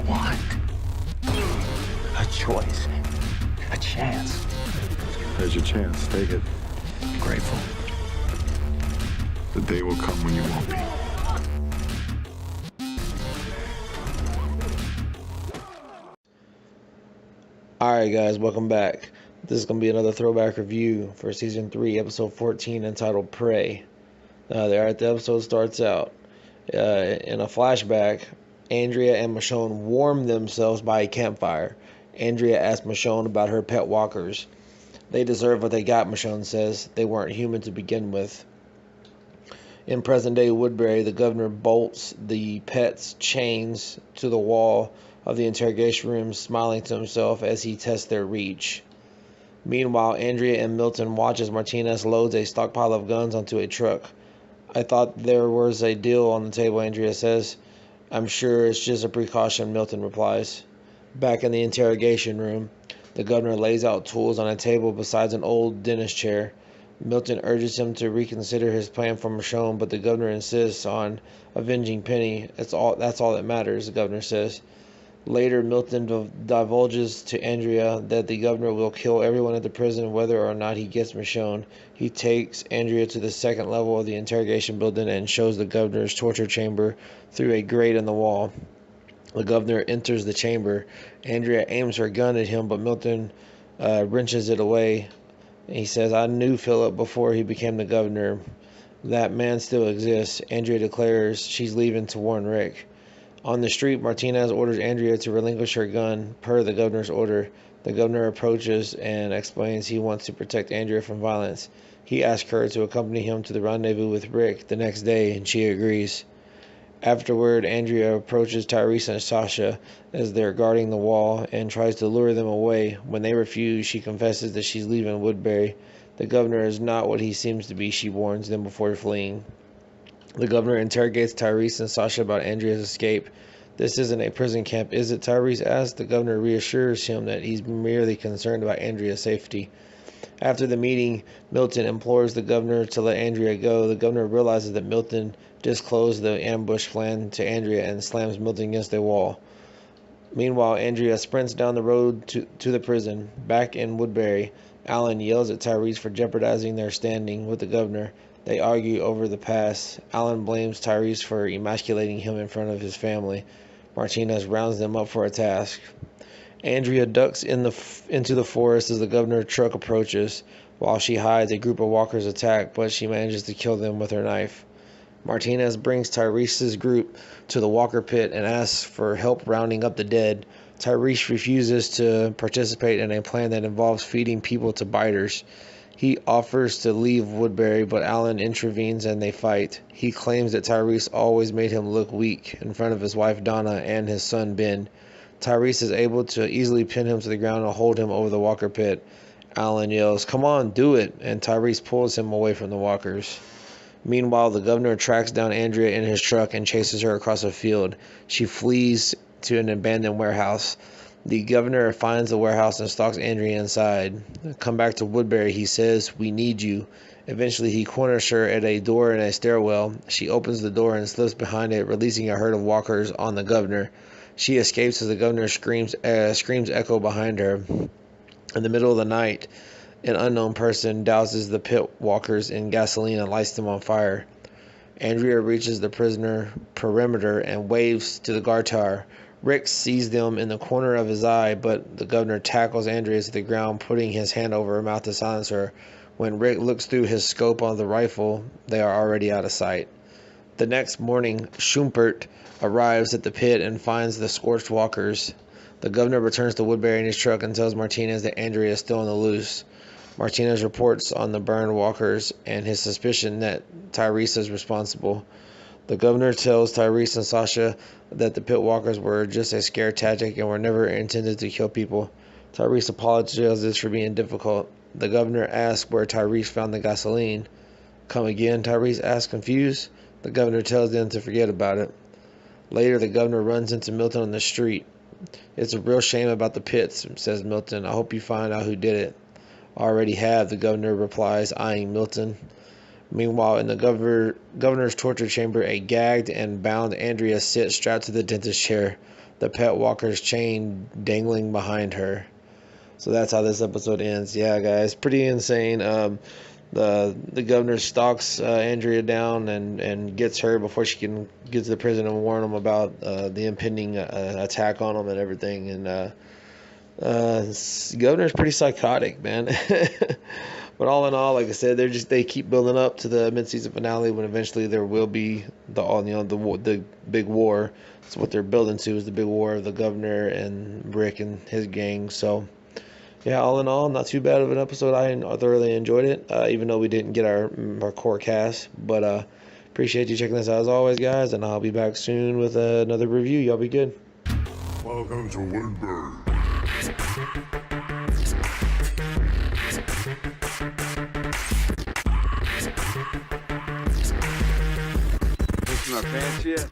want? A choice. A chance. There's your chance. Take it. Grateful. The day will come when you won't be. Alright guys, welcome back. This is going to be another throwback review for Season 3, Episode 14, entitled Prey. The episode starts out in a flashback. Andrea and Michonne warm themselves by a campfire. Andrea asks Michonne about her pet walkers. They deserve what they got, Michonne says. They weren't human to begin with. In present-day Woodbury, the governor bolts the pet's chains to the wall of the interrogation room, smiling to himself as he tests their reach. Meanwhile, Andrea and Milton watch as Martinez loads a stockpile of guns onto a truck. I thought there was a deal on the table, Andrea says. I'm sure it's just a precaution, Milton replies. Back in the interrogation room, the governor lays out tools on a table beside an old dentist chair. Milton urges him to reconsider his plan for Michonne, but the governor insists on avenging Penny. That's all that matters, the governor says. Later, Milton divulges to Andrea that the governor will kill everyone at the prison whether or not he gets Michonne. He takes Andrea to the second level of the interrogation building and shows the governor's torture chamber through a grate in the wall. The governor enters the chamber. Andrea aims her gun at him, but Milton wrenches it away. He says, I knew Philip before he became the governor. That man still exists. Andrea declares she's leaving to warn Rick. On the street, Martinez orders Andrea to relinquish her gun, per the governor's order. The governor approaches and explains he wants to protect Andrea from violence. He asks her to accompany him to the rendezvous with Rick the next day, and she agrees. Afterward, Andrea approaches Tyrese and Sasha as they're guarding the wall and tries to lure them away. When they refuse, she confesses that she's leaving Woodbury. The governor is not what he seems to be, she warns them before fleeing. The governor interrogates Tyrese and Sasha about Andrea's escape. This isn't a prison camp, is it? Tyrese asks. The governor reassures him that he's merely concerned about Andrea's safety. After the meeting, Milton implores the governor to let Andrea go. The governor realizes that Milton disclosed the ambush plan to Andrea and slams Milton against a wall. Meanwhile, Andrea sprints down the road to the prison. Back in Woodbury, Alan yells at Tyrese for jeopardizing their standing with the governor. They argue over the past. Alan blames Tyrese for emasculating him in front of his family. Martinez rounds them up for a task. Andrea ducks into the forest as the governor's truck approaches. While she hides, a group of walkers attack, but she manages to kill them with her knife. Martinez brings Tyrese's group to the walker pit and asks for help rounding up the dead. Tyrese refuses to participate in a plan that involves feeding people to biters. He offers to leave Woodbury, but Alan intervenes and they fight. He claims that Tyrese always made him look weak in front of his wife Donna and his son Ben. Tyrese is able to easily pin him to the ground and hold him over the walker pit. Alan yells, "Come on, do it," and Tyrese pulls him away from the walkers. Meanwhile, the governor tracks down Andrea in his truck and chases her across a field. She flees to an abandoned warehouse. The governor finds the warehouse and stalks Andrea inside. Come back to Woodbury, he says. We need you. Eventually, he corners her at a door in a stairwell. She opens the door and slips behind it, releasing a herd of walkers on the governor. She escapes as the governor screams echo behind her. In the middle of the night, an unknown person douses the pit walkers in gasoline and lights them on fire. Andrea reaches the prisoner perimeter and waves to the guard tower. Rick sees them in the corner of his eye, but the governor tackles Andrea to the ground, putting his hand over her mouth to silence her. When Rick looks through his scope on the rifle, they are already out of sight. The next morning, Schumpert arrives at the pit and finds the scorched walkers. The governor returns to Woodbury in his truck and tells Martinez that Andrea is still on the loose. Martinez reports on the burned walkers and his suspicion that Tyrese is responsible. The governor tells Tyrese and Sasha that the pit walkers were just a scare tactic and were never intended to kill people. Tyrese apologizes for being difficult. The governor asks where Tyrese found the gasoline. Come again? Tyrese asks, confused. The governor tells them to forget about it. Later, the governor runs into Milton on the street. It's a real shame about the pits, says Milton. I hope you find out who did it. Already have, the governor replies, eyeing Milton. Meanwhile, in the governor's torture chamber, a gagged and bound Andrea sits strapped to the dentist chair, the pet walker's chain dangling behind her. So that's how this episode ends. Yeah, guys, pretty insane. The governor stalks Andrea down and gets her before she can get to the prison and warn them about the impending attack on them and everything. And governor's pretty psychotic, man. But all in all, like I said, they keep building up to the mid-season finale when eventually there will be the big war. That's what they're building to, is the big war of the governor and Rick and his gang. So yeah, all in all, not too bad of an episode. I thoroughly enjoyed it, even though we didn't get our core cast. But appreciate you checking this out as always, guys, and I'll be back soon with another review. Y'all be good. Welcome to Woodbury. Pushing my pants yet?